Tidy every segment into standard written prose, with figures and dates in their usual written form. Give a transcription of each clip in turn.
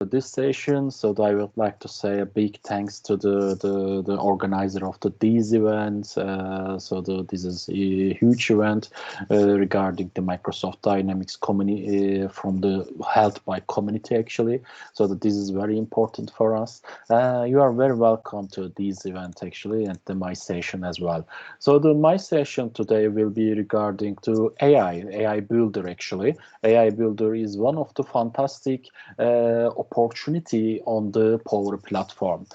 this session. So I would like to say a big thanks to the organizer of these events. This is a huge event regarding the Microsoft Dynamics community from the held by community actually. So that this is very important for us. You are very welcome to this event actually and my session as well. So my session today will be regarding to AI Builder actually. AI Builder is one of the fantastic opportunity on the Power Platform.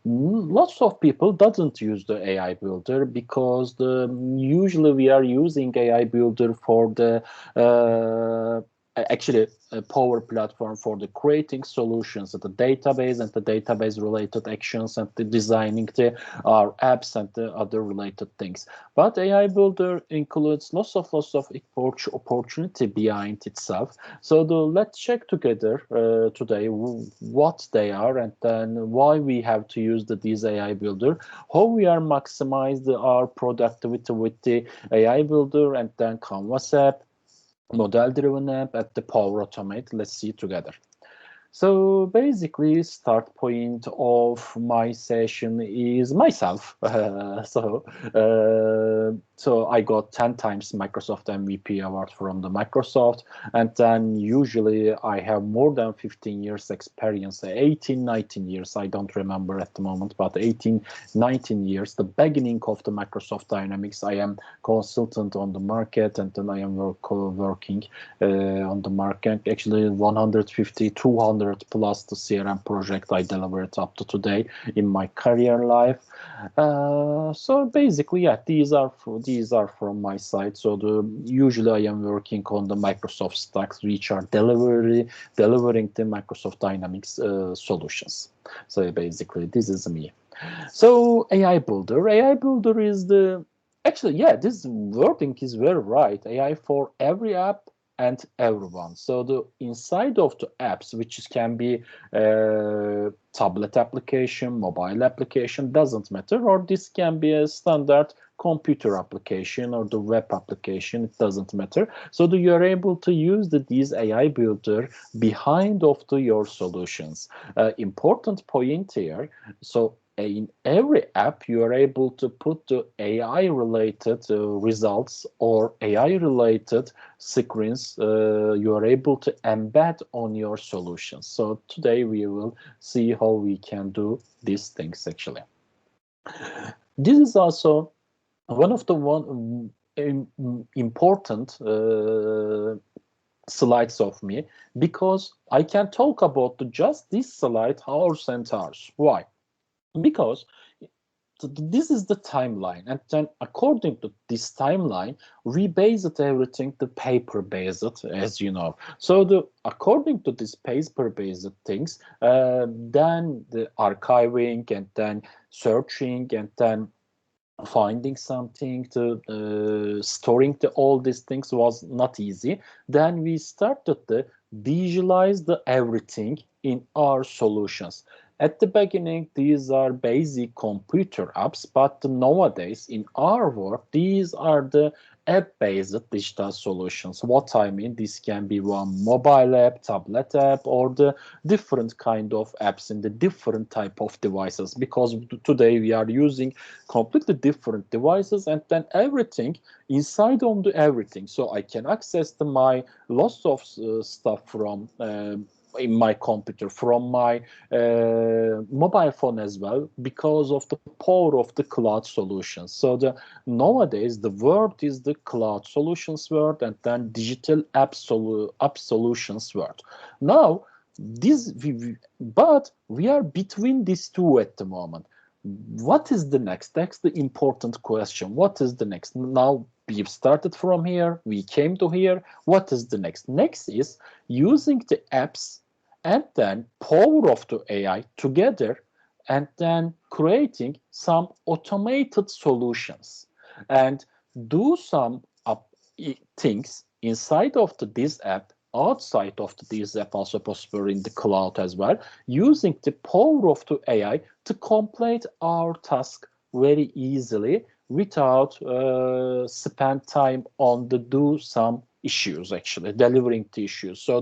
Lots of people doesn't use the AI Builder because usually we are using AI Builder for the actually a Power Platform for the creating solutions at the database and the database related actions and the designing our apps and the other related things. But AI Builder includes lots of opportunity behind itself. So let's check together today what they are and then why we have to use these AI Builder, how we are maximize our productivity with the AI Builder and then Canvas app, model-driven app at the Power Automate. Let's see together. So basically, start point of my session is myself. So I got 10 times Microsoft MVP award from the Microsoft, and then usually I have more than 15 years experience, 18, 19 years. I don't remember at the moment, but 18, 19 years. The beginning of the Microsoft Dynamics, I am consultant on the market, and then I am working on the market. Actually, 150, 200 plus the CRM project I delivered up to today in my career life. So basically, yeah, these are from my side. So usually I am working on the Microsoft stacks, which are delivering the Microsoft Dynamics solutions. So basically, this is me. So AI Builder is actually, yeah, this wording is very right. AI for every app and everyone. So the inside of the apps, which can be tablet application, mobile application, doesn't matter, or this can be a standard computer application or the web application, it doesn't matter. So you are able to use these AI Builder behind of your solutions. Important point here. So in every app, you are able to put the AI-related results or AI-related screens you are able to embed on your solutions. So today we will see how we can do these things actually. This is also one of the important slides of me because I can talk about just this slide hours and hours. Why? Because this is the timeline, and then according to this timeline, we based everything the paper based, as you know. So according to this paper based things, then the archiving and then searching and then finding something to storing all these things was not easy. Then we started to visualize everything in our solutions. At the beginning, these are basic computer apps, but nowadays in our work, these are the app-based digital solutions. What I mean, this can be one mobile app, tablet app, or the different kind of apps in the different type of devices, because today we are using completely different devices and then everything inside on the everything. So I can access my lots of stuff from in my computer, from my mobile phone as well, because of the power of the cloud solutions. So nowadays the world is the cloud solutions world and then digital app solutions world. Now but we are between these two at the moment. What is the next? That's the important question. What is the next? Now we've started from here, we came to here. What is the next? Next is using the apps and then power of the AI together and then creating some automated solutions and do some things inside of this app, outside of this app, also possible in the cloud as well, using the power of the AI to complete our task very easily without spend time on the do some issues, actually delivering the issues. So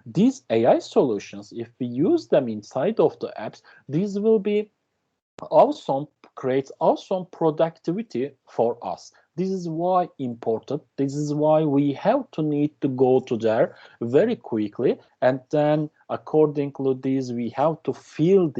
these AI solutions, if we use them inside of the apps, these will be awesome, creates awesome productivity for us. This is why important. This is why we have to need to go to there very quickly, and then according to this, we have to feel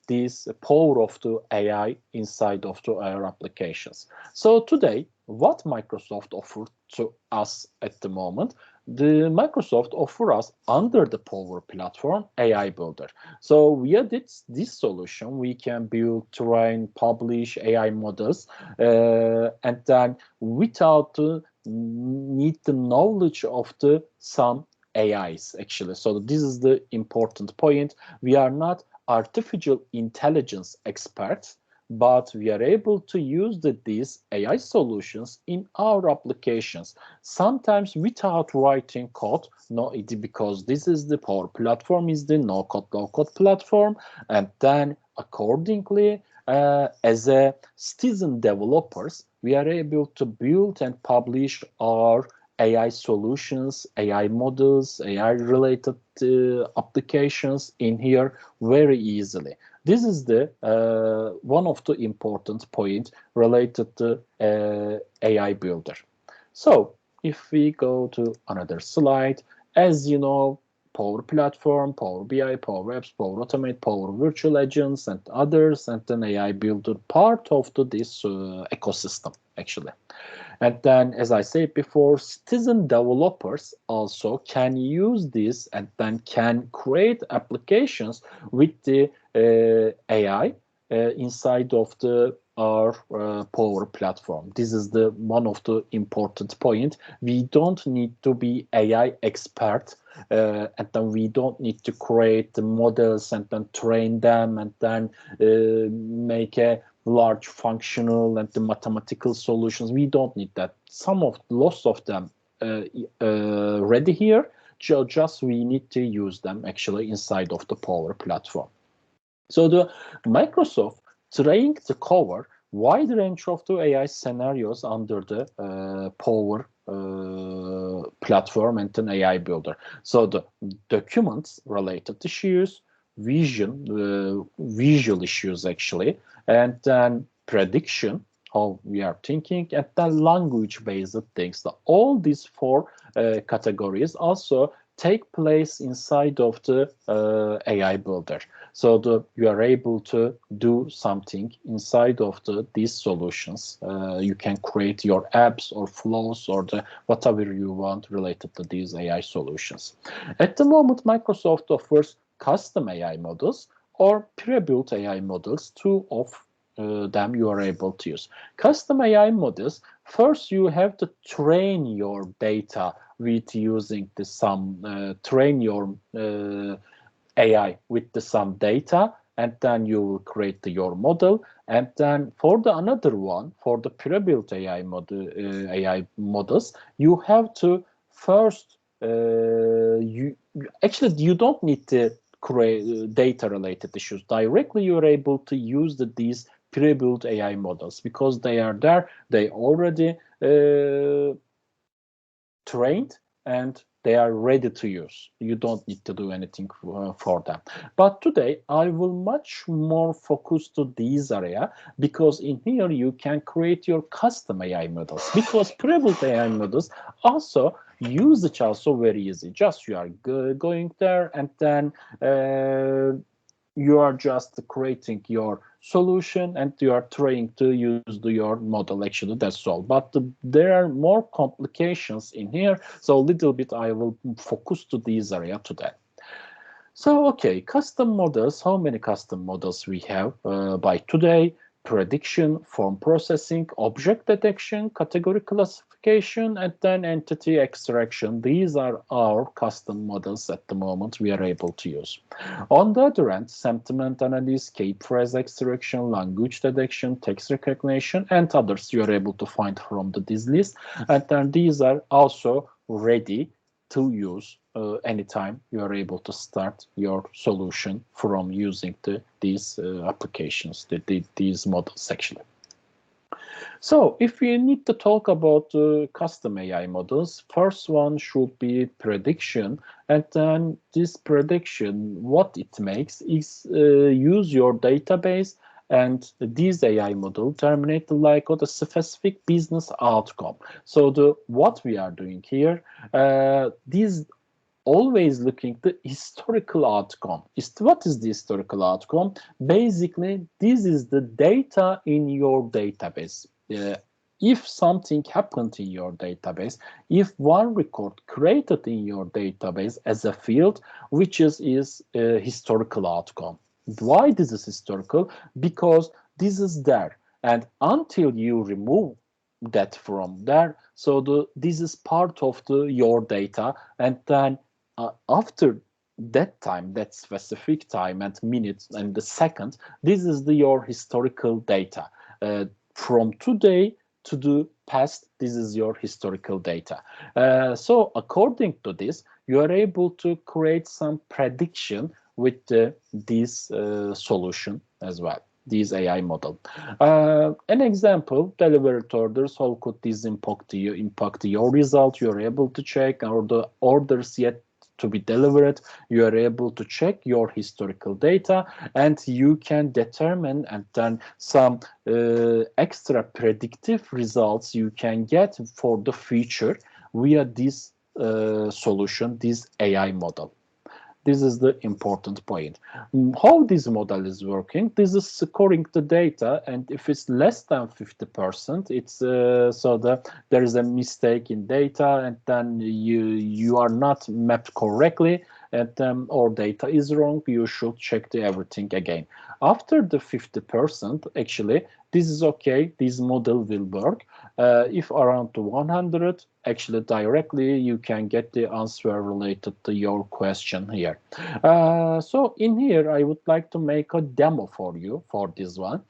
this power of the AI inside of our applications. So today, what Microsoft offered to us at the moment, the Microsoft offer us under the Power Platform AI Builder. So via this solution, we can build, train, publish AI models, and then without need the knowledge of some AIs actually. So this is the important point. We are not artificial intelligence experts, but we are able to use these AI solutions in our applications, sometimes without writing code. No, it because this is the Power Platform, is the no code, low code platform, and then accordingly, as a citizen developers, we are able to build and publish our AI solutions, AI models, AI related applications in here very easily. This is the one of the important points related to AI Builder. So if we go to another slide, as you know, Power Platform, Power BI, Power Apps, Power Automate, Power Virtual Agents, and others, and then AI Builder part of this ecosystem actually. And then, as I said before, citizen developers also can use this and then can create applications with the AI inside of our Power Platform. This is the one of the important point. We don't need to be AI expert, and then we don't need to create the models and then train them and then make a large functional and the mathematical solutions. We don't need that. Lots of them ready here. Just we need to use them actually inside of the Power Platform. So the Microsoft trying to cover wide range of the AI scenarios under the Power Platform and an AI Builder. So the documents related issues, visual issues actually, and then prediction, how we are thinking, and then language-based things. All these four categories also take place inside of the AI Builder. So you are able to do something inside of these solutions. You can create your apps or flows or whatever you want related to these AI solutions. At the moment, Microsoft offers custom AI models or pre-built AI models. Two of them you are able to use. Custom AI models, first you have to train your data with using train your AI with some data, and then you will create your model. And then for another one, for the pre-built AI models, you have to first you don't need to create data related issues directly. You're able to use these pre-built AI models because they are there. They already trained and they are ready to use. You don't need to do anything for them. But today I will much more focus to this area because in here you can create your custom AI models, because pre-built AI models also usage also very easy. Just you are going there and then you are just creating your solution and you are trying to use your model. Actually, that's all. But there are more complications in here, so a little bit I will focus to this area today. So, okay, custom models. How many custom models we have by today? Prediction, form processing, object detection, category classification, and then entity extraction. These are our custom models at the moment we are able to use. On the other hand, sentiment analysis, key phrase extraction, language detection, text recognition, and others you are able to find from this list. And then these are also ready to use anytime you are able to start your solution from using these applications, these models actually. So if we need to talk about custom AI models, first one should be prediction. And then this prediction, what it makes is use your database and this AI model terminate like a specific business outcome. So the what we are doing here, these always looking the historical outcome. What is the historical outcome? Basically, this is the data in your database. If something happened in your database, if one record created in your database as a field, which is a historical outcome. Why this is historical? Because this is there. And until you remove that from there, so this is part of your data, and then after that time, that specific time and minutes and the second, this is your historical data. From today to the past, this is your historical data. So according to this, you are able to create some prediction with this solution as well, this AI model. An example, delivered orders, how could this impact your result? You're able to check, or the orders yet to be delivered, you are able to check your historical data, and you can determine and then some extra predictive results you can get for the future via this solution, this AI model. This is the important point. How this model is working, this is scoring the data, and if it's less than 50%, it's so that there is a mistake in data, and then you are not mapped correctly, and or data is wrong, you should check everything again. After the 50%, actually, this is okay, this model will work. If around to 100, actually directly you can get the answer related to your question here. So in here, I would like to make a demo for you for this one.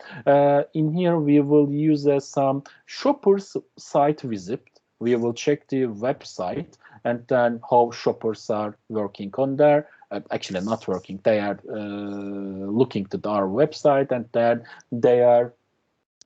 In here, we will use some shoppers site visit. We will check the website and then how shoppers are working on there. Actually not working, they are looking to our website, and then they are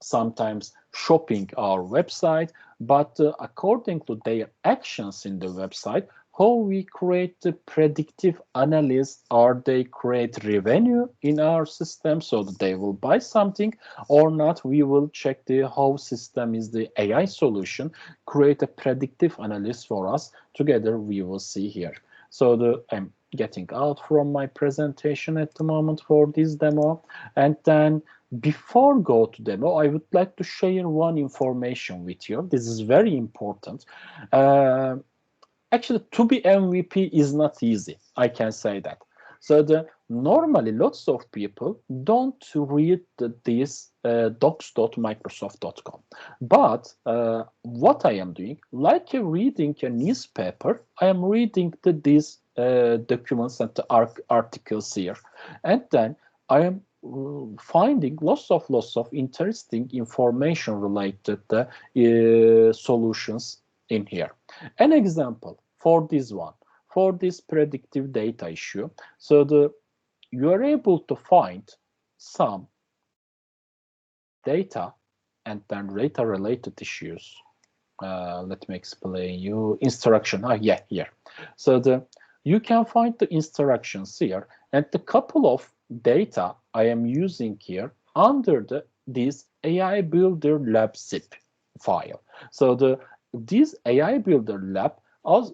sometimes shopping our website, but according to their actions in the website, how we create the predictive analysis, are they create revenue in our system so that they will buy something or not. We will check the how system is the AI solution, create a predictive analysis for us. Together we will see here. So I'm getting out from my presentation at the moment for this demo, and then before go to demo, I would like to share one information with you. This is very important. Actually, to be MVP is not easy. I can say that. So normally lots of people don't read this docs.microsoft.com. But what I am doing, like reading a newspaper, I am reading these documents and the articles here, and then I am finding lots of interesting information related solutions in here. An example for this one, for this predictive data issue, so you are able to find some data and then data related issues. Let me explain you instruction. Yeah, here. So you can find the instructions here, and the couple of data I am using here under this AI Builder Lab zip file. So this AI Builder Lab was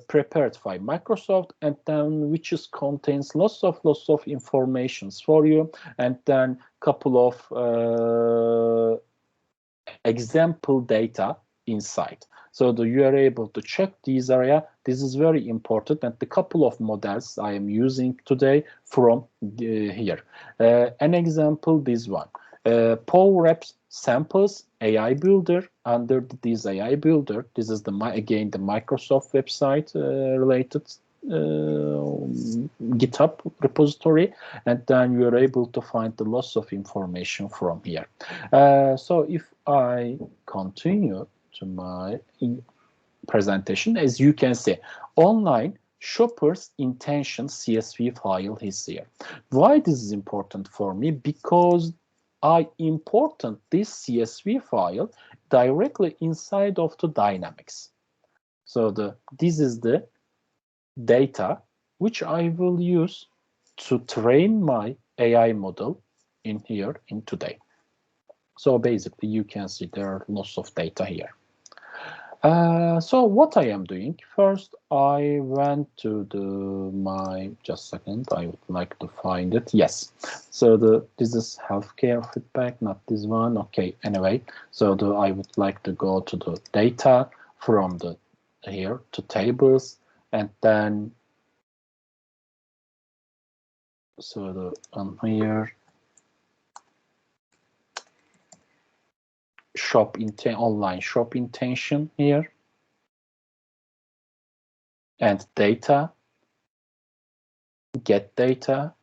prepared by Microsoft, and then which contains lots of informations for you, and then couple of example data inside. So you are able to check this area. This is very important, and the couple of models I am using today from here. An example, this one. Power Reps samples AI Builder. Under this AI Builder, this is again the Microsoft website related GitHub repository, and then you are able to find lots of information from here. So if I continue to my presentation, as you can see, online shopper's intention CSV file is here. Why this is important for me? Because I imported this CSV file directly inside of the Dynamics. So this is the data which I will use to train my AI model in here in today. So basically you can see there are lots of data here. So what I am doing, first I went to just a second, I would like to find it. Yes, so this is healthcare feedback, not this one. Okay, anyway, so I would like to go to the data from here to tables, and then so here online shop intention here, and data, get data.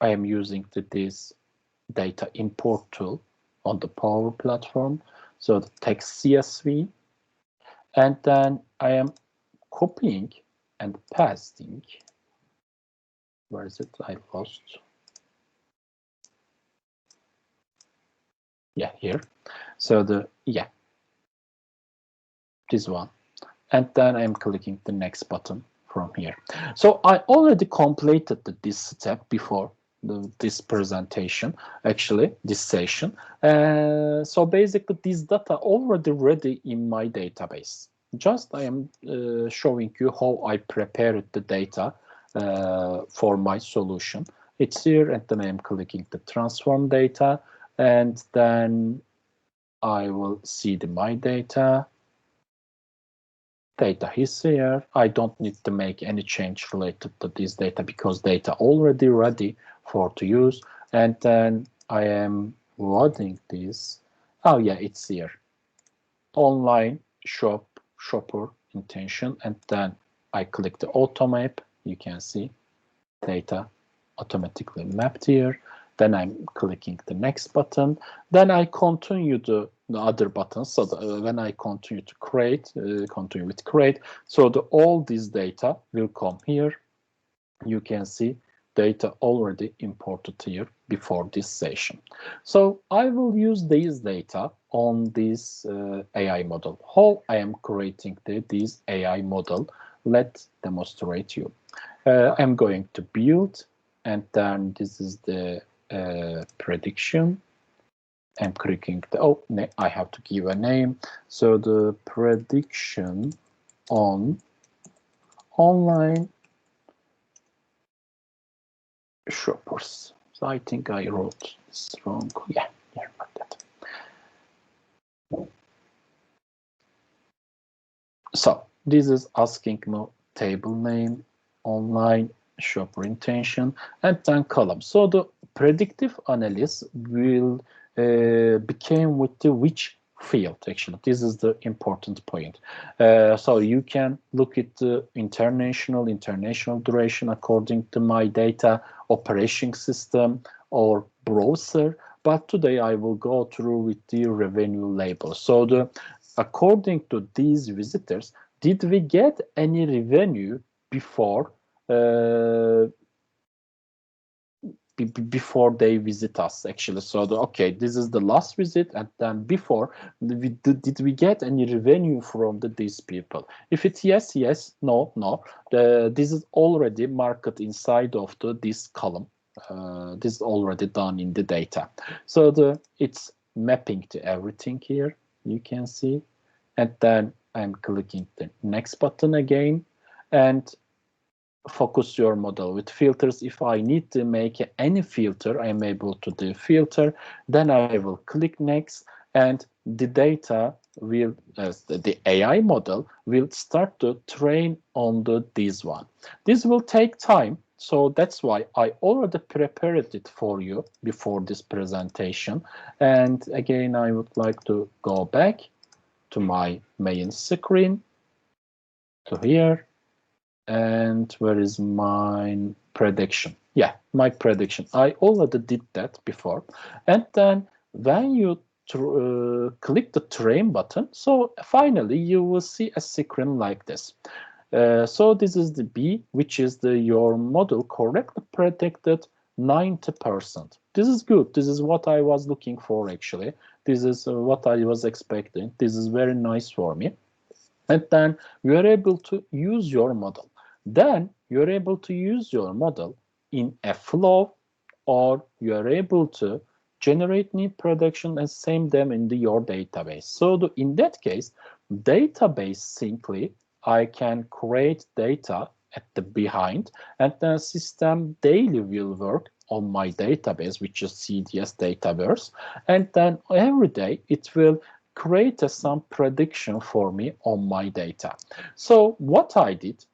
I am using this data import tool on the Power Platform. So the text CSV, and then I am copying and pasting. Where is it? I lost. Yeah, here. So this one. And then I'm clicking the next button from here. So I already completed this step before this presentation, actually, this session. So basically, this data already ready in my database. Just I am showing you how I prepared the data for my solution. It's here, and then I am clicking the transform data, and then I will see my data. Data is here. I don't need to make any change related to this data because data already ready for to use. And then I am loading this. Oh yeah, it's here. Online shopper intention, and then I click the auto map. You can see data automatically mapped here. Then I'm clicking the next button. Then I continue the other buttons. So when I continue to create, continue with create, so all this data will come here. You can see data already imported here before this session. So I will use these data on this AI model. How I am creating this AI model, let's demonstrate you. I'm going to build, and then this is the prediction. I'm clicking I have to give a name. So the prediction on online shoppers. So I think I wrote this wrong. Yeah, like that. So this is asking me table name, online shopper intention, and then column. So the predictive analysis will become with the which field. Actually, this is the important point. So you can look at the international duration according to my data operation system or browser. But today I will go through with the revenue label. So according to these visitors, did we get any revenue before before they visit us, actually? So okay, this is the last visit, and then before did we get any revenue from these people? If it's yes, no. This is already marked inside of this column. This is already done in the data. So it's mapping to everything here, you can see. And then I'm clicking the next button again, and focus your model with filters. If I need to make any filter, I'm able to do filter. Then I will click next, and the data will, the AI model will start to train on this one. This will take time. So that's why I already prepared it for you before this presentation. And again, I would like to go back to my main screen, to here, and where is my prediction? Yeah, my prediction. I already did that before. And then when you click the train button, so finally you will see a screen like this. So this is the B, which is your model correctly predicted 90%. This is good. This is what I was looking for, actually. This is what I was expecting. This is very nice for me. And then you are able to use your model. Then you are able to use your model in a flow, or you are able to generate new prediction and save them in your database. So in that case, database simply, I can create data at the behind, and then system daily will work on my database, which is CDS database, and then every day it will create some prediction for me on my data. So what I did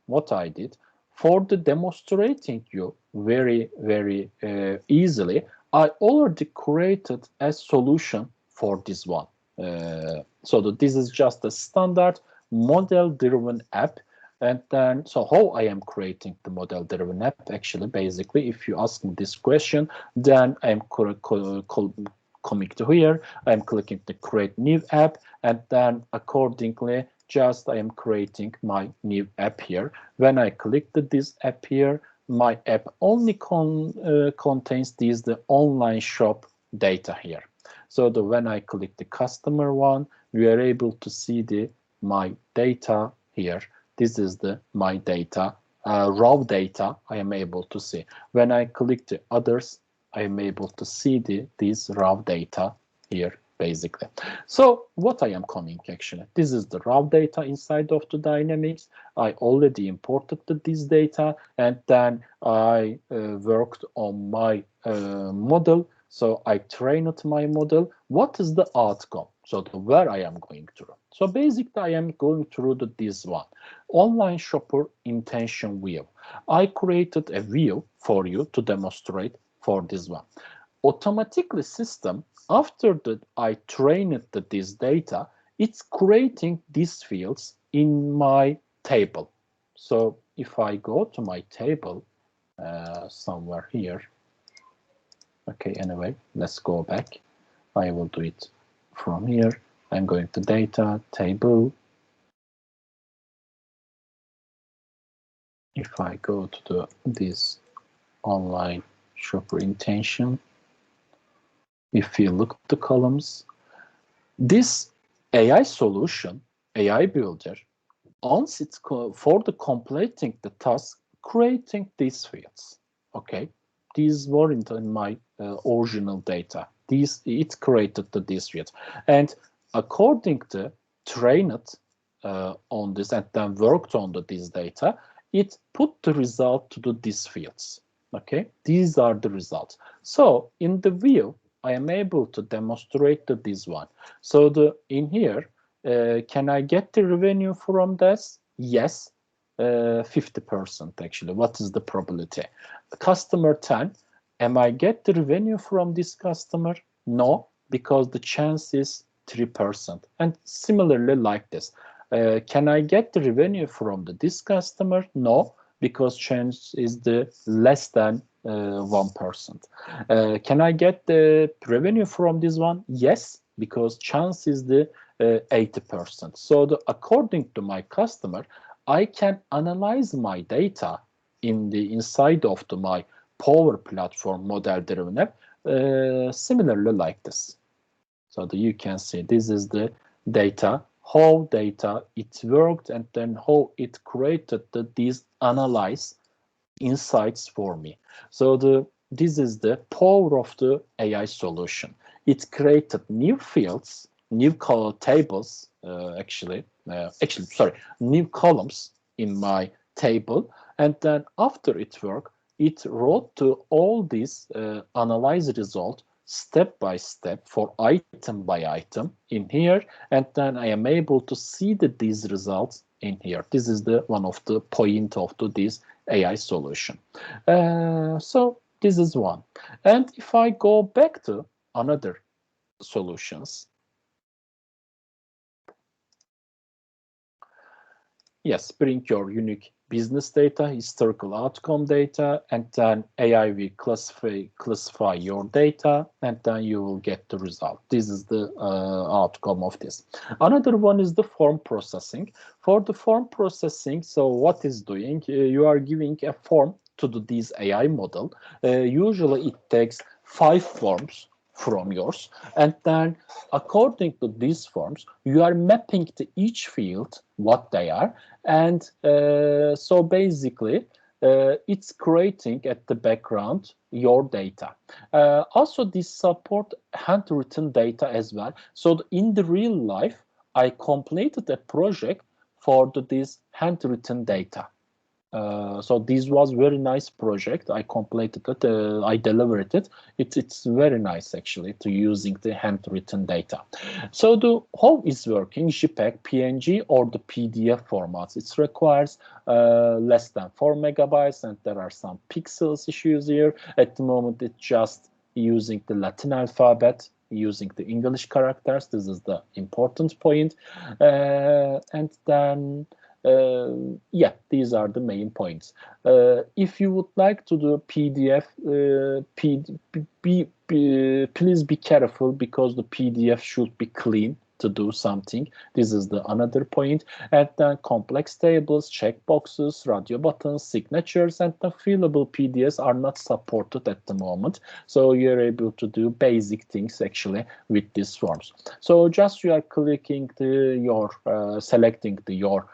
for the demonstrating you very easily, I already created a solution for this one. So this is just a standard model-driven app. And then, so how I am creating the model-driven app? Actually, basically, if you ask me this question, then I'm coming to here. I'm clicking the create new app, and then accordingly, just I am creating my new app here. When I click this app here, my app only contains the online shop data here. So when I click the customer one, we are able to see my data here. This is my data, raw data I am able to see. When I click the others, I am able to see this raw data here, basically. So what I am coming, actually, this is the raw data inside of the Dynamics. I already imported this data, and then I worked on my model. So I trained my model. What is the outcome? So where I am going through. So basically, I am going through this one. Online shopper intention view. I created a view for you to demonstrate for this one. Automatically system, after I trained this data, it's creating these fields in my table. So if I go to my table somewhere here, okay, anyway, let's go back. I will do it from here. I'm going to data, table. If I go to this online shopper intention, if you look at the columns, this AI solution, AI builder, once it's for the completing the task, creating these fields. Okay, these weren't in my original data. It created these fields, and according to train it on this and then worked on this data, it put the result to these fields. Okay, these are the results. So in the view, I am able to demonstrate this one. So in here, can I get the revenue from this? Yes, 50% actually. What is the probability? Customer 10, am I get the revenue from this customer? No, because the chance is 3%. And similarly like this. Can I get the revenue from this customer? No, because chance is less than 1%. Can I get the revenue from this one? Yes, because chance is 80%. So according to my customer, I can analyze my data inside of my Power Platform model-driven app similarly like this. So you can see this is the data, how data it worked, and then how it created these analyze insights for me. So this is the power of the AI solution. It created new fields, new tables, new columns in my table, and then after it worked, it wrote to all these analyze result step by step for item by item in here, and then I am able to see these results in here. This is one of the point of this AI solution. So this is one. And if I go back to another solutions, yes, bring your unique business data, historical outcome data, and then AI will classify your data, and then you will get the result. This is the outcome of this. Another one is the form processing. For the form processing, so what is doing? You are giving a form to this AI model, usually it takes 5 forms from yours, and then according to these forms, you are mapping to each field what they are, and so basically it's creating at the background your data. Also, this support handwritten data as well. So in the real life, I completed a project for this handwritten data. So this was very nice project. I completed it. I delivered it. It's very nice actually to using the handwritten data. So the how is working JPEG, PNG, or the PDF formats? It requires less than 4 megabytes, and there are some pixels issues here. At the moment, it's just using the Latin alphabet, using the English characters. This is the important point, and then. Yeah, these are the main points. If you would like to do PDF, please be careful because the PDF should be clean to do something. This is the another point. And then complex tables, checkboxes, radio buttons, signatures, and the fillable PDFs are not supported at the moment. So you're able to do basic things actually with these forms. So just you are clicking selecting your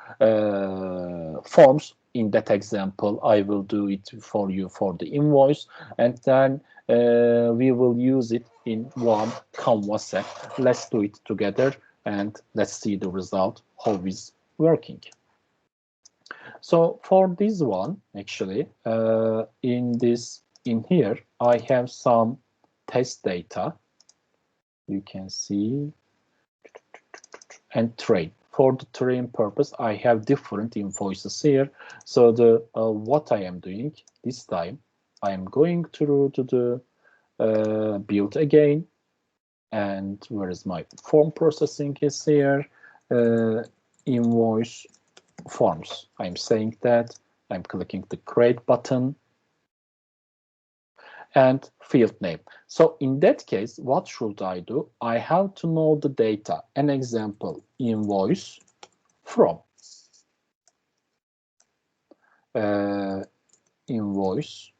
forms. In that example, I will do it for you for the invoice, and then we will use it in one Canva set. Let's do it together and let's see the result, how it's working. So for this one, actually, in here, I have some test data. You can see, and train. For the train purpose, I have different invoices here. So the what I am doing this time, I am going through to the build again, and where is my form processing is here, invoice forms. I'm saying that I'm clicking the create button and field name. So in that case, what should I do? I have to know the data. An example, invoice from invoice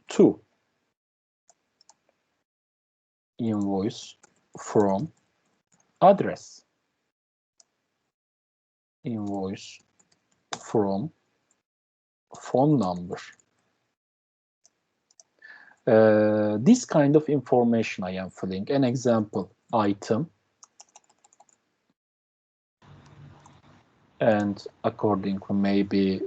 to invoice from address, invoice from phone number. This kind of information I am filling. An example, item, and according to maybe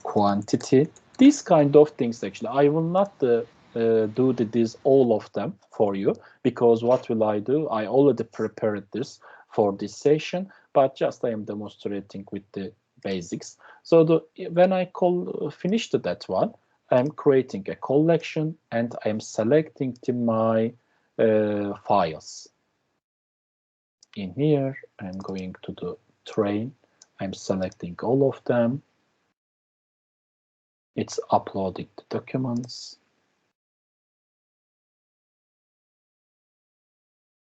quantity. These kind of things actually. I will not do this all of them for you, because what will I do? I already prepared this for this session, but just I am demonstrating with the basics. So when I finished that one, I'm creating a collection and I'm selecting my files. In here, I'm going to the train. I'm selecting all of them. It's uploading the documents.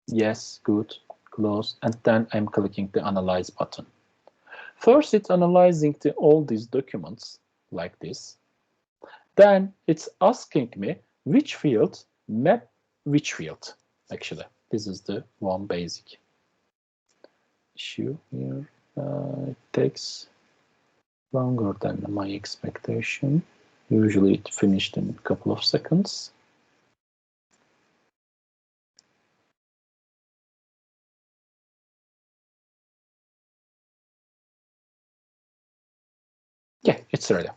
Yes, good, close. And then I'm clicking the analyze button. First, it's analyzing all these documents like this. Then it's asking me which field map which field. Actually, this is the one basic issue here. It takes longer than my expectation. Usually it finished in a couple of seconds. Yeah, it's ready.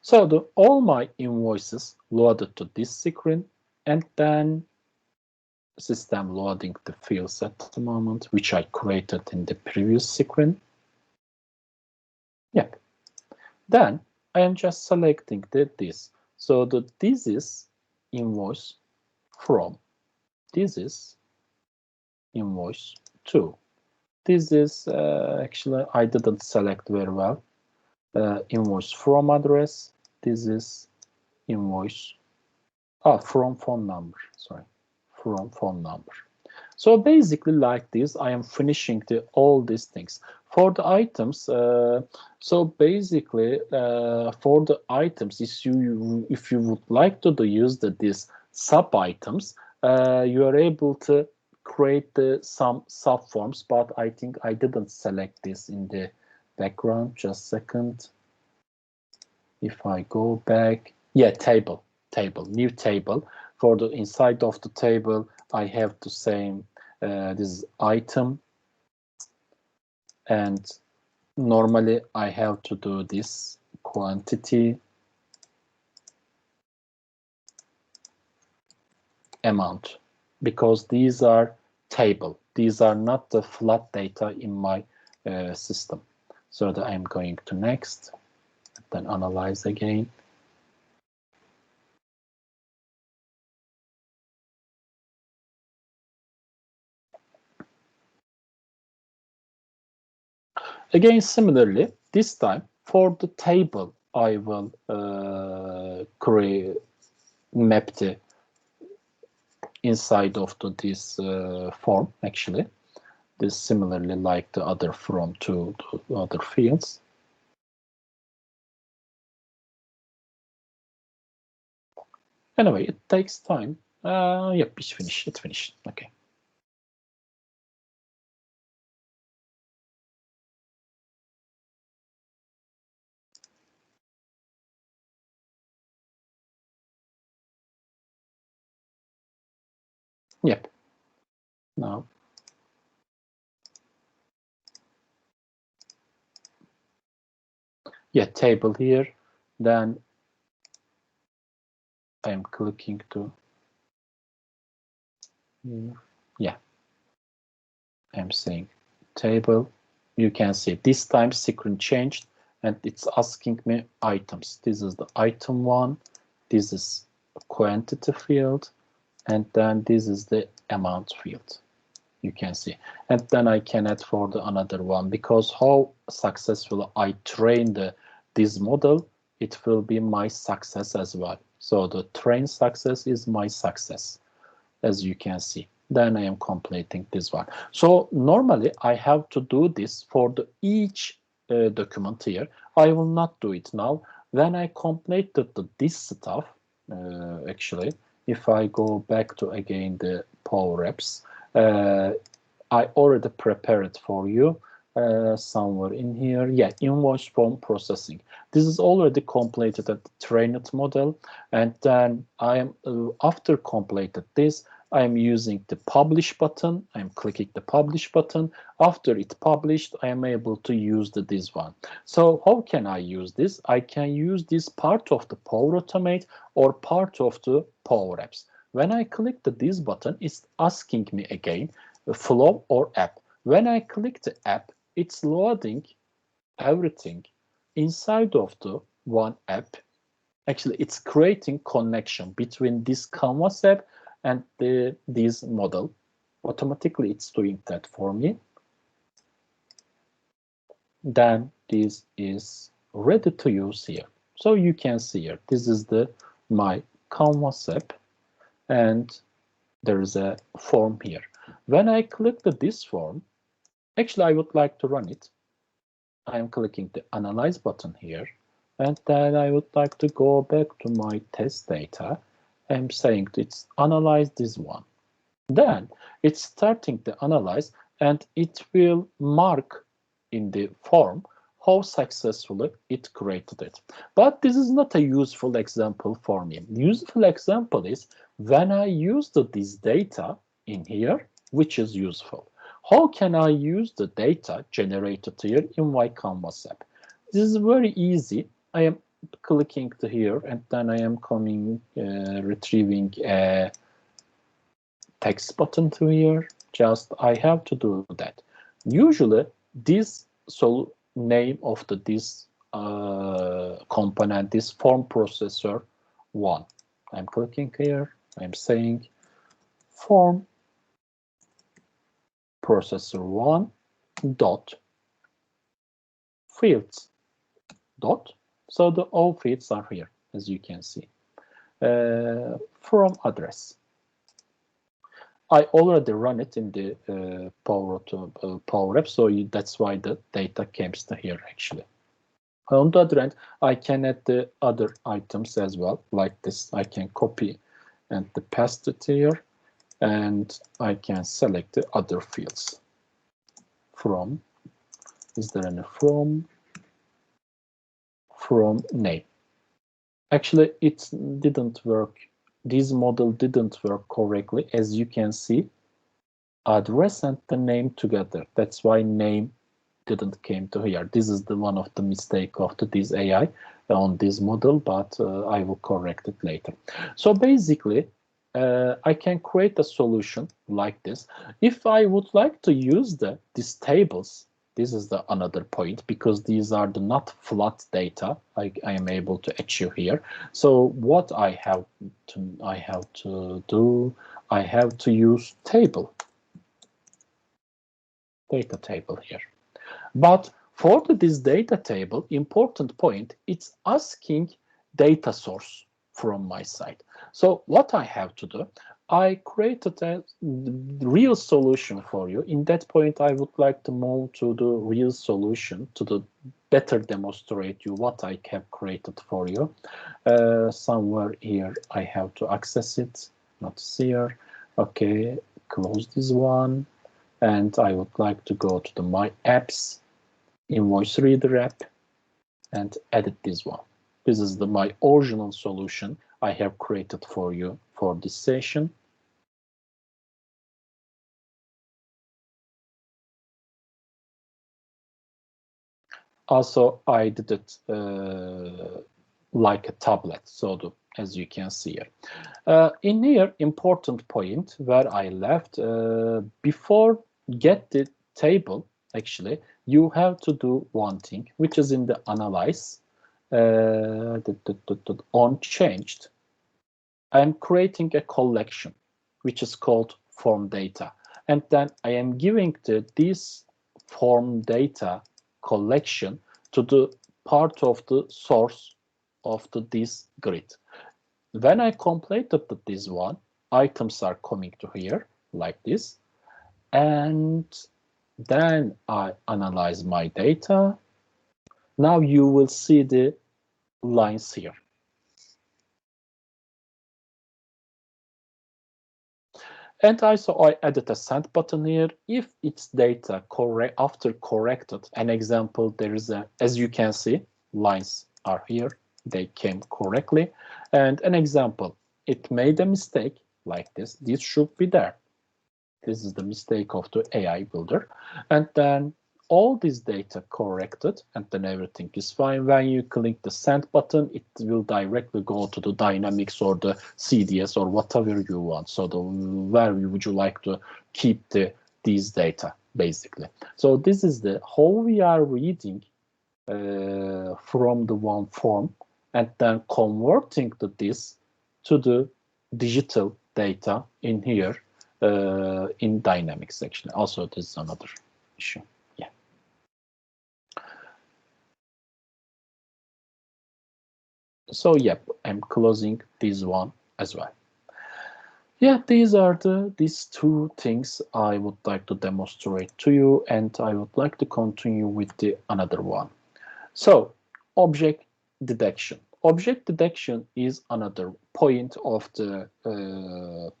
So all my invoices loaded to this screen, and then system loading the fields at the moment, which I created in the previous screen. Yep. Then I am just selecting this. So this is invoice from. This is invoice to. This is actually I didn't select very well. Invoice from address. This is invoice from phone number. Sorry, from phone number. So basically like this, I am finishing all these things. For the items, so basically for the items, if you would like to use this sub items, you are able to create some subforms, but I think I didn't select this in the background. Just a second. If I go back, yeah, table, new table. For the inside of the table, I have the same this item, and normally I have to do this quantity amount, because these are table. These are not the flat data in my system. So that I'm going to next, then analyze again. Again, similarly, this time for the table, I will create map the inside of this form. Actually, this similarly like the other from to other fields. Anyway, it takes time. Yep, it's finished. It's finished. Okay. Yep. Now, yeah, table here. Then I'm clicking to here. Yeah, I'm saying table. You can see this time screen changed, and it's asking me items. This is the item one. This is a quantity field, and then this is the amount field. You can see, and then I can add for the another one, because how successful I train this model, it will be my success as well. So the train success is my success, as you can see. Then I am completing this one. So normally I have to do this for each document here. I will not do it now. When I completed this stuff, actually, if I go back to again the Power Apps, I already prepared it for you somewhere in here. Yeah, invoice form processing. This is already completed at the trained model, and then I am after completed this, I am using the publish button. I'm clicking the publish button. After it's published, I am able to use this one. So how can I use this? I can use this part of the Power Automate or part of the Power Apps. When I click this button, it's asking me again, flow or app. When I click the app, it's loading everything inside of the one app. Actually, it's creating connection between this Canvas app and this model. Automatically, it's doing that for me. Then this is ready to use here. So you can see here, this is my Canvas app, and there is a form here. When I click this form, actually, I would like to run it. I am clicking the Analyze button here, and then I would like to go back to my test data. I'm saying it's analyze this one. Then it's starting to analyze, and it will mark in the form how successfully it created it. But this is not a useful example for me. The useful example is when I use this data in here, which is useful. How can I use the data generated here in my Canvas app? This is very easy. I am clicking to here, and then I am coming, retrieving a text button to here. Just I have to do that. Usually, this name of this component, this form processor one. I'm clicking here. I'm saying form processor one dot fields dot. So all fields are here, as you can see, from address. I already run it in the Power App, so that's why the data comes to here actually. On the other hand, I can add the other items as well, like this. I can copy and paste it here, and I can select the other fields. From, is there any from name? Actually, it didn't work. This model didn't work correctly. As you can see, address and the name together. That's why name didn't came to here. This is the one of the mistake of this AI on this model, but I will correct it later. So basically, I can create a solution like this. If I would like to use these tables, this is the another point, because these are the not flat data I am able to achieve here. So what I have to do, I have to use table, data table here. But for this data table, important point, it's asking data source from my side. So what I have to do, I created a real solution for you. In that point, I would like to move to the real solution to better demonstrate you what I have created for you. Somewhere here, I have to access it, not here. Okay, close this one. And I would like to go to my apps, invoice reader app, and edit this one. This is my original solution I have created for you for this session. Also, I did it like a tablet, so as you can see here. In here, important point where I left, before get the table, actually, you have to do one thing, which is in the analyze, on changed. I'm creating a collection, which is called form data. And then I am giving this form data collection to the part of the source of this grid. When I completed this one, items are coming to here like this. And then I analyze my data. Now you will see the lines here. And also I added a send button here. If it's data after corrected, an example, there is as you can see, lines are here. They came correctly. And an example, it made a mistake like this. This should be there. This is the mistake of the AI builder. And then all this data corrected, and then everything is fine. When you click the send button, it will directly go to the Dynamics or the CDS or whatever you want. So where would you like to keep these data, basically. So this is how we are reading from the one form and then converting this to the digital data in here in Dynamics, actually. Also, this is another issue. Yeah. So, yep, I'm closing this one as well. Yeah, these are these two things I would like to demonstrate to you, and I would like to continue with the another one. So, object detection. Object detection is another point of the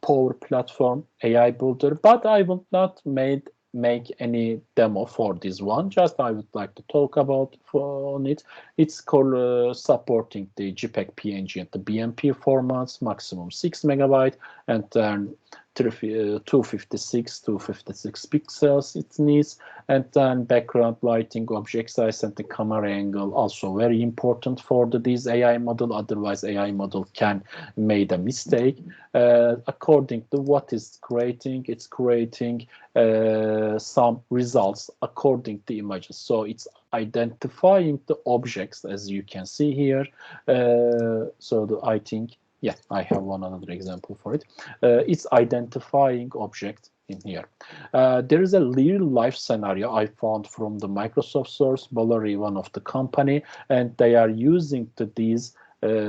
Power Platform AI Builder, but I will not make any demo for this one. Just I would like to talk about on it. It's called supporting the JPEG, PNG, and the BMP formats, maximum 6 MB, and then 256 pixels it needs, and then background lighting, object size, and the camera angle also very important for this AI model. Otherwise, AI model can make a mistake. According to what is creating, it's creating some results according to images. So it's identifying the objects, as you can see here. I think, yeah, I have one another example for it. It's identifying object in here. There is a real life scenario I found from the Microsoft source, Bolloré, one of the company, and they are using these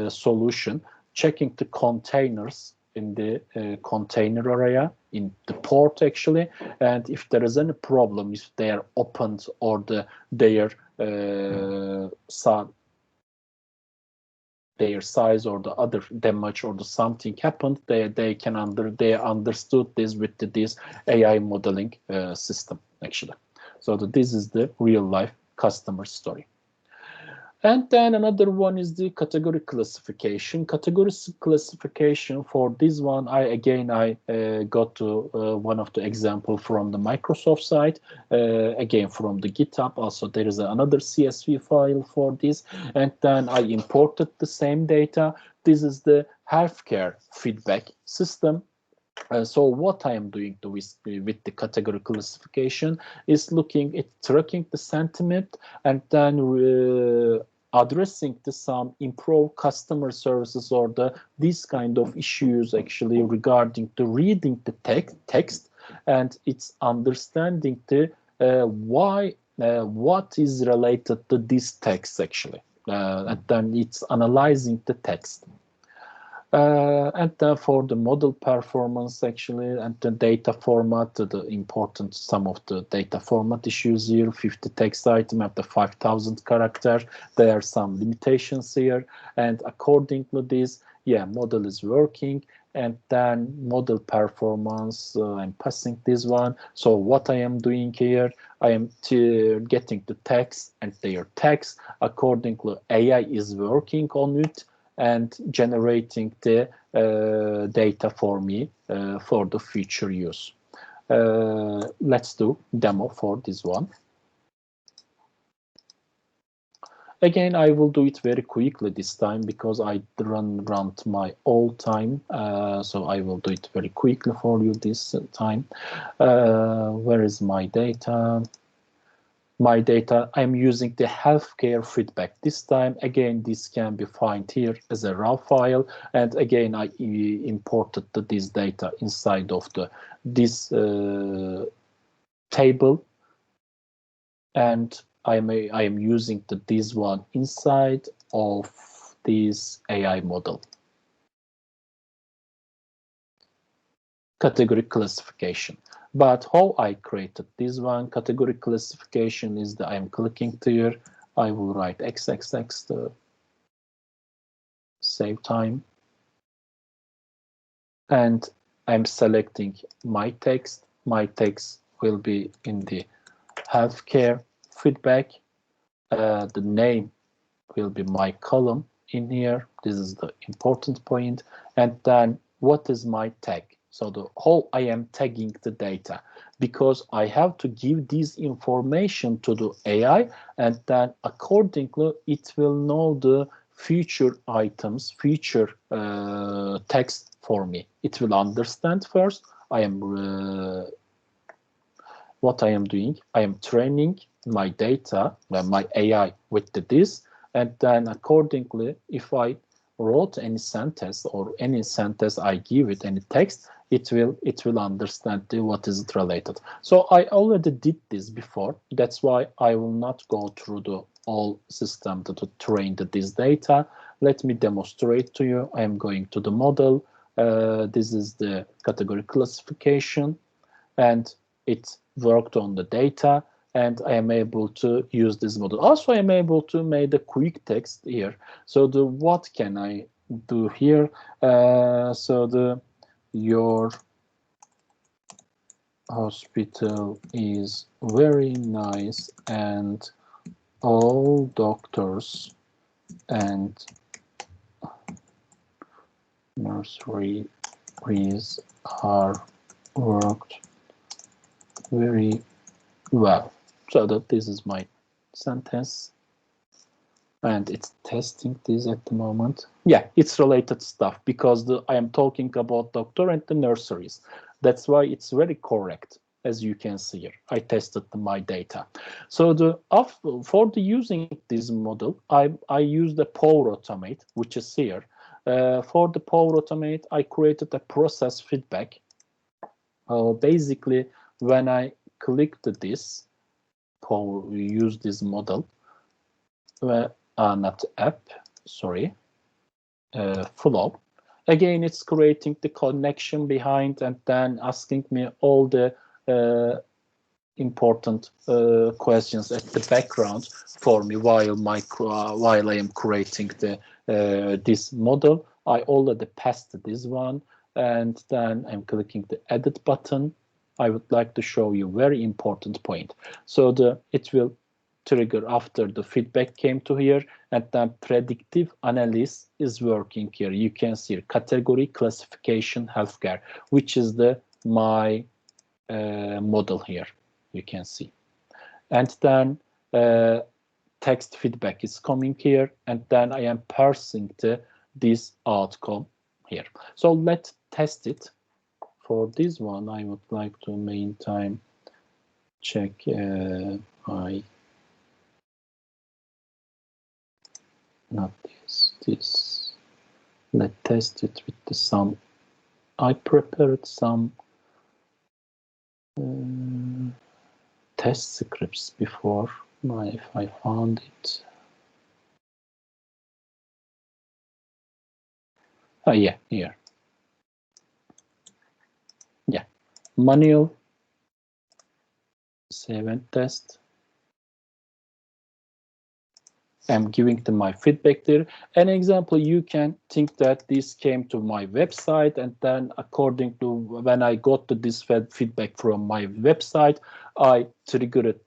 solution, checking the containers in the container area in the port actually, and if there is any problem, if they are opened or their size or the other damage or the something happened, they understood this with this AI modeling system actually. So this is the real life customer story. And then another one is the category classification. Category classification, for this one, I got to one of the example from the Microsoft side, again from the GitHub. Also, there is another CSV file for this, and then I imported the same data. This is the healthcare feedback system. So what I am doing with the category classification is looking at tracking the sentiment and then addressing some improved customer services or these kind of issues actually regarding to reading the text and it's understanding the what is related to this text actually, and then it's analyzing the text. And for the model performance actually and the data format, the important some of the data format issues here, 50 text item at the 5,000 characters, there are some limitations here, and according to this, yeah, model is working, and then model performance, I'm passing this one. So what I am doing here, I am getting the text and their text, accordingly AI is working on it and generating the data for me for the future use. Let's do demo for this one. Again, I will do it very quickly this time because I run around my all time. So I will do it very quickly for you this time. Where is my data? My data, I'm using the healthcare feedback. This time, again, this can be found here as a raw file. And again, I imported this data inside of this table. And I am using this one inside of this AI model. Category classification. But how I created this one, category classification is that I'm clicking here. I will write XXX to save time. And I'm selecting my text. My text will be in the healthcare feedback. The name will be my column in here. This is the important point. And then what is my tag? So the whole I am tagging the data because I have to give this information to the AI, and then accordingly it will know the future items, future text for me. It will understand first. What I am doing, I am training my data, my AI with this, and then accordingly, if I wrote any sentence or any sentence I give it any text, it will understand what is it related. So I already did this before. That's why I will not go through the whole system to train this data. Let me demonstrate to you. I am going to the model. This is the category classification, and it worked on the data, and I am able to use this model. Also, I am able to make a quick text here. So what can I do here? Your hospital is very nice, and all doctors and nurseries are worked very well. So this is my sentence, and it's testing this at the moment. Yeah, it's related stuff because I am talking about doctor and the nurseries. That's why it's very correct. As you can see here, I tested my data. So for using this model, I use the Power Automate, which is here. For the Power Automate, I created a process feedback. Basically, when I clicked this, use this model, not app, sorry, flow. Again, it's creating the connection behind and then asking me all the important questions at the background for me while I am creating the this model. I already passed this one, and then I'm clicking the edit button. I would like to show you very important point. So it will trigger after the feedback came to here, and then predictive analysis is working here. You can see category classification healthcare, which is my model here. You can see, and then text feedback is coming here, and then I am parsing this outcome here. So let's test it. For this one, I would like to meantime check not this. Let's test it with some. I prepared some test scripts before. If I found it. Oh yeah, here. Yeah, manual, save and test. I'm giving them my feedback there. An example, you can think that this came to my website, and then according to when I got to this feedback from my website, I triggered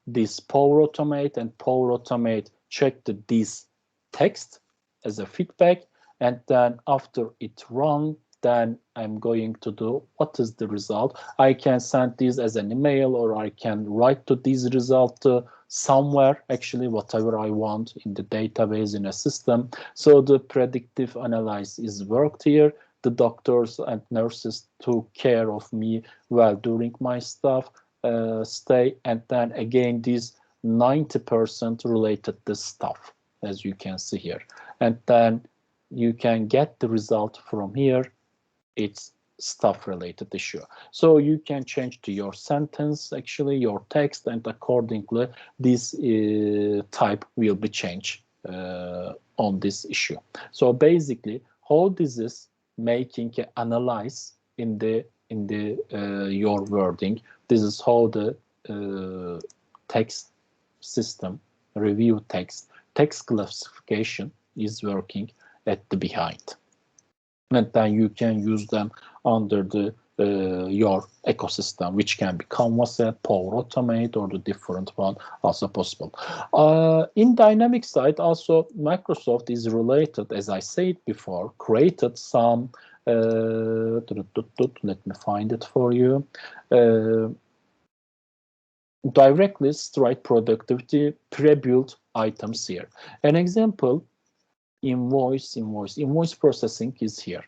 this Power Automate, and Power Automate checked this text as a feedback, and then after it run, then I'm going to do what is the result. I can send this as an email, or I can write to this result somewhere, actually whatever I want in the database in a system. So the predictive analysis is worked here. The doctors and nurses took care of me while during my stay, and then again this 90% related to stuff, as you can see here, and then you can get the result from here. It's stuff related issue. So you can change to your sentence, actually your text, and accordingly this type will be changed on this issue. So basically how this is making an analyze in the your wording. This is how the text system review text classification is working at the behind, and then you can use them under the your ecosystem, which can be Canvas, Power Automate, or the different one also possible. In dynamic side, also Microsoft is related, as I said before, created some. Let me find it for you. Directly straight productivity pre-built items here. An example. Invoice processing is here.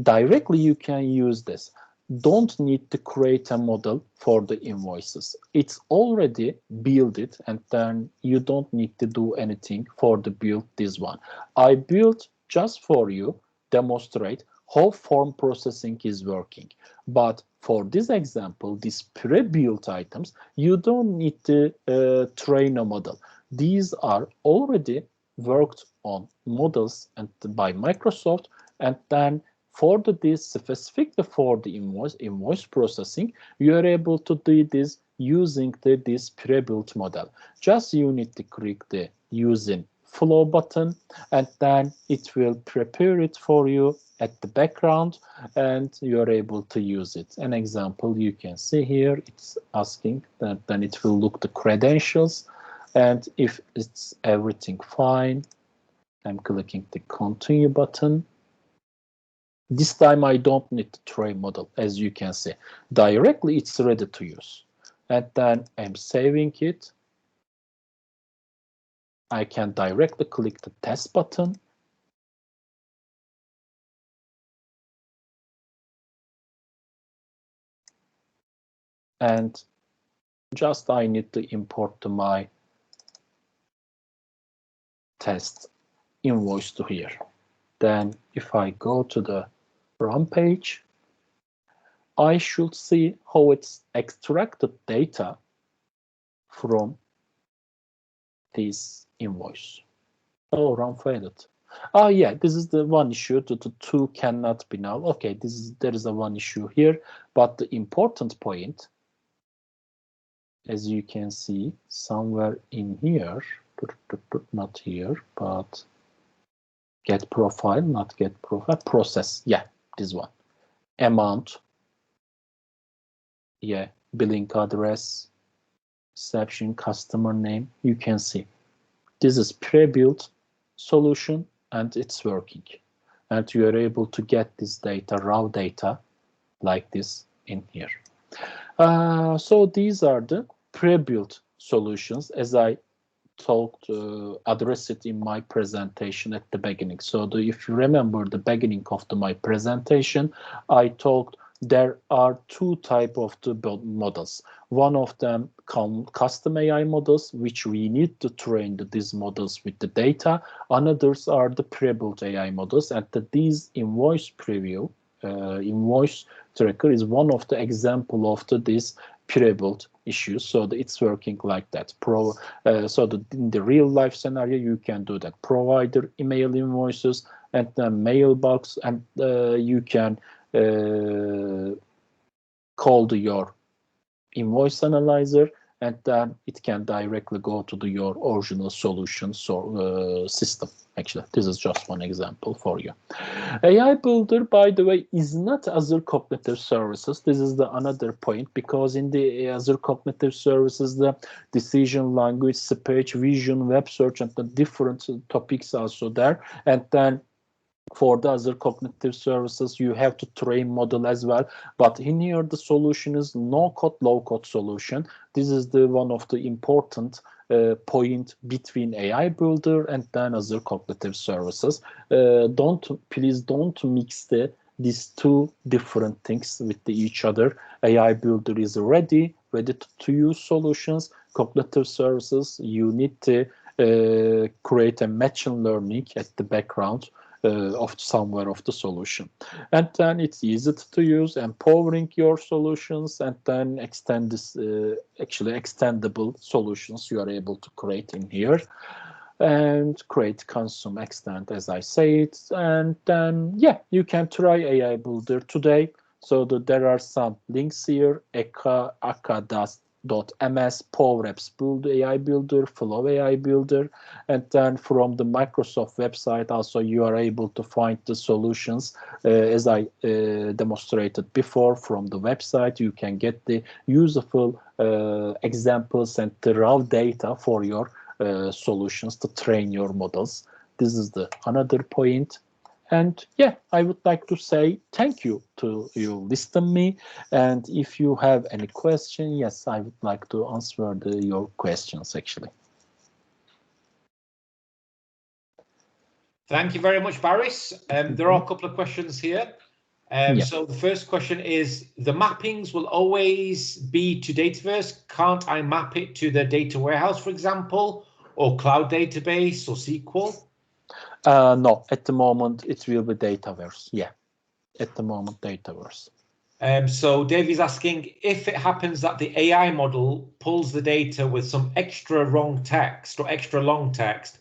Directly you can use this. Don't need to create a model for the invoices. It's already built it, and then you don't need to do anything for the build this one. I built just for you demonstrate how form processing is working. But for this example, these pre-built items, you don't need to train a model. These are already worked on models and by Microsoft, and then for this specifically for the invoice processing, you are able to do this using this pre-built model. Just you need to click the using flow button, and then it will prepare it for you at the background, and you are able to use it. An example you can see here, it's asking that then it will look the credentials, and if it's everything fine, I'm clicking the continue button. This time I don't need the tray model, as you can see. Directly it's ready to use. And then I'm saving it. I can directly click the test button. And just I need to import my test invoice to here. Then if I go to the run page, I should see how it's extracted data from this invoice. Oh, run failed. Oh yeah, this is the one issue. The two cannot be null. Okay, there is a one issue here, but the important point, as you can see somewhere in here, not here, but get profile, not get profile, process. Yeah, this one. Amount. Yeah, billing address, exception, customer name. You can see this is pre-built solution and it's working. And you are able to get this data, raw data, like this in here. So these are the pre-built solutions, as I talked, address it in my presentation at the beginning. So if you remember the beginning of my presentation, I talked there are two type of the models. One of them custom AI models, which we need to train these models with the data. Others are the pre-built AI models, and these invoice preview, invoice tracker is one of the example of this pre-built issues. So it's working like that. In the real life scenario, you can do that. Provider email invoices and the mailbox, and you can call your invoice analyzer, and then it can directly go to your original solution system. Actually, this is just one example for you. AI Builder, by the way, is not Azure Cognitive Services. This is the another point, because in the Azure Cognitive Services, the decision language, speech, vision, web search, and the different topics also there. And then for the other cognitive services, you have to train model as well. But in here, the solution is no-code, low-code solution. This is the one of the important point between AI Builder and then other cognitive services. Please don't mix these two different things with each other. AI Builder is ready to use solutions. Cognitive services, you need to create a machine learning at the background of somewhere of the solution, and then it's easy to use, empowering your solutions, and then extend this actually extendable solutions you are able to create in here, and create, consume, extend, as I said. And then yeah, you can try AI Builder today. So there are some links here: aka.ms, Power Apps Build AI Builder, Flow AI Builder, and then from the Microsoft website also you are able to find the solutions as I demonstrated before. From the website you can get the useful examples and the raw data for your solutions to train your models. This is the another point. And yeah, I would like to say thank you to you listen me. And if you have any question, yes, I would like to answer your questions actually. Thank you very much, Baris. There are a couple of questions here. So the first question is, the mappings will always be to Dataverse. Can't I map it to the data warehouse, for example, or cloud database or SQL? No, at the moment it will be Dataverse. Yeah, at the moment Dataverse. So Dave is asking, if it happens that the AI model pulls the data with some extra wrong text or extra long text,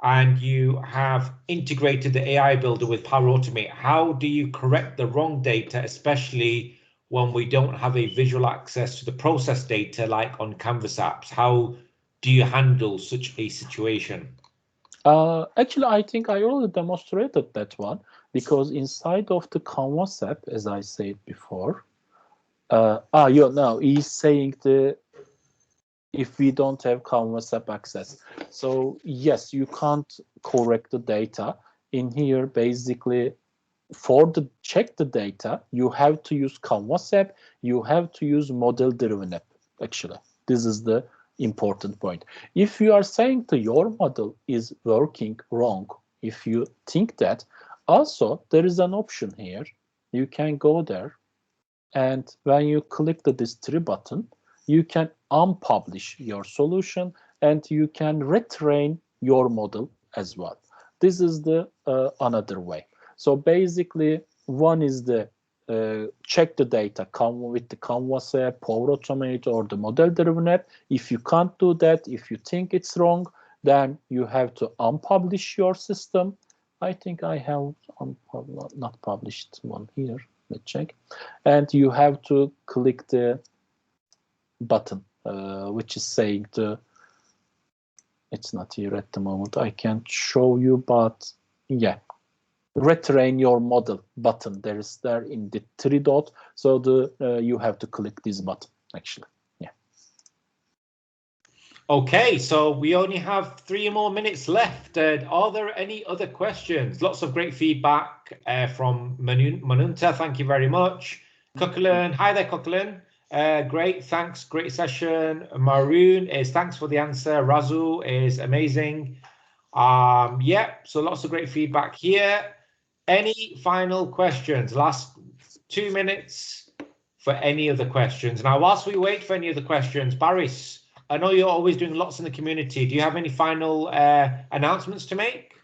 and you have integrated the AI Builder with Power Automate, how do you correct the wrong data, especially when we don't have a visual access to the process data like on Canvas apps? How do you handle such a situation? Actually, I think I already demonstrated that one, because inside of the Canvas app, as I said before, he's saying if we don't have Canvas app access. So yes, you can't correct the data in here. Basically, for the check the data, you have to use Canvas app. You have to use model driven app. Actually, this is the important point. If you are saying that your model is working wrong, if you think that, also there is an option here. You can go there, and when you click this 3 button, you can unpublish your solution and you can retrain your model as well. This is the another way. So basically, one is the check the data with the Canvas app, Power Automate, or the model-driven app. If you can't do that, if you think it's wrong, then you have to unpublish your system, I think I have not published one here. Let's check. And you have to click the button, which is saying it's not here at the moment. I can't show you, but yeah, retrain your model button. There in the 3 dot. So you have to click this button actually. Yeah. Okay, so we only have 3 more minutes left. Are there any other questions? Lots of great feedback from Manunta. Thank you very much. Kukulin, hi there, Kukulin. Great, thanks, great session. Maroon is thanks for the answer. Razu is amazing. Yeah, so lots of great feedback here. Any final questions? Last 2 minutes for any other questions. Now, whilst we wait for any other questions, Baris, I know you're always doing lots in the community. Do you have any final announcements to make?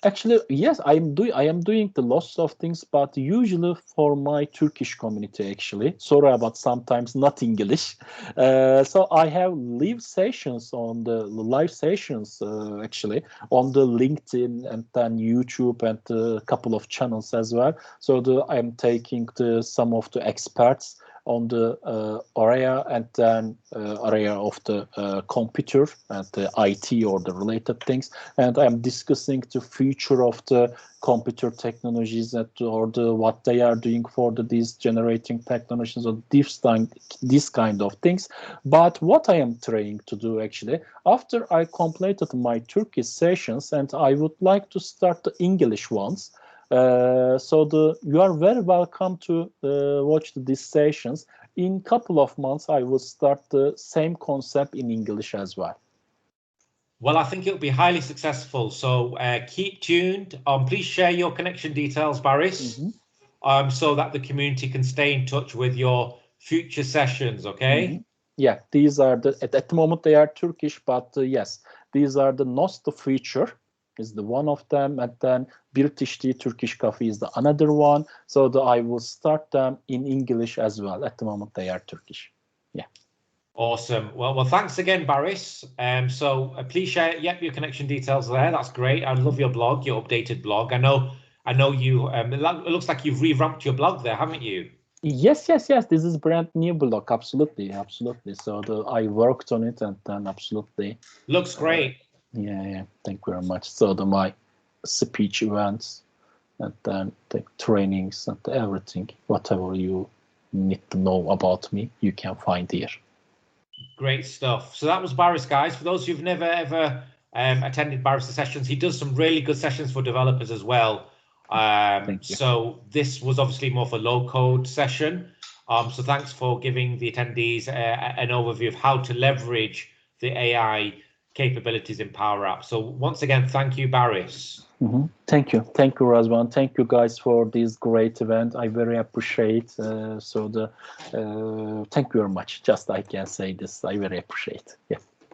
Actually, yes, I am doing the lots of things, but usually for my Turkish community. Actually, sorry about sometimes not English. So I have live sessions on the live sessions actually on the LinkedIn and then YouTube and a couple of channels as well. So I'm taking some of the experts on the area and then area of the computer and the IT or the related things, and I'm discussing the future of the computer technologies or what they are doing for these generating technologies or this kind of things. But what I am trying to do actually, after I completed my Turkish sessions, and I would like to start the English ones. So you are very welcome to watch these sessions. In a couple of months, I will start the same concept in English as well. Well, I think it'll be highly successful. So keep tuned. Please share your connection details, Baris, so that the community can stay in touch with your future sessions. Okay. Yeah, these are at the moment they are Turkish, but yes, these are the Nost feature is the one of them, and then British tea, Turkish coffee is the another one. So I will start them in English as well. At the moment they are Turkish. Yeah. Awesome. Well, thanks again, Baris. So please share your connection details there. That's great. I love your blog, your updated blog. I know you. It looks like you've revamped your blog there, haven't you? Yes. This is brand new blog. Absolutely. So I worked on it, and then absolutely looks great. Yeah. Thank you very much. So my speech events, and then the trainings and everything, whatever you need to know about me, you can find here. Great stuff. So that was Baris, guys. For those who've never ever attended Baris' sessions, he does some really good sessions for developers as well. So this was obviously more of a low-code session. So thanks for giving the attendees an overview of how to leverage the AI capabilities in Power Apps. So once again, thank you, Baris. Thank you, Razvan. Thank you, guys, for this great event. I very appreciate. Thank you very much. Just I can say this. I very appreciate. Yeah.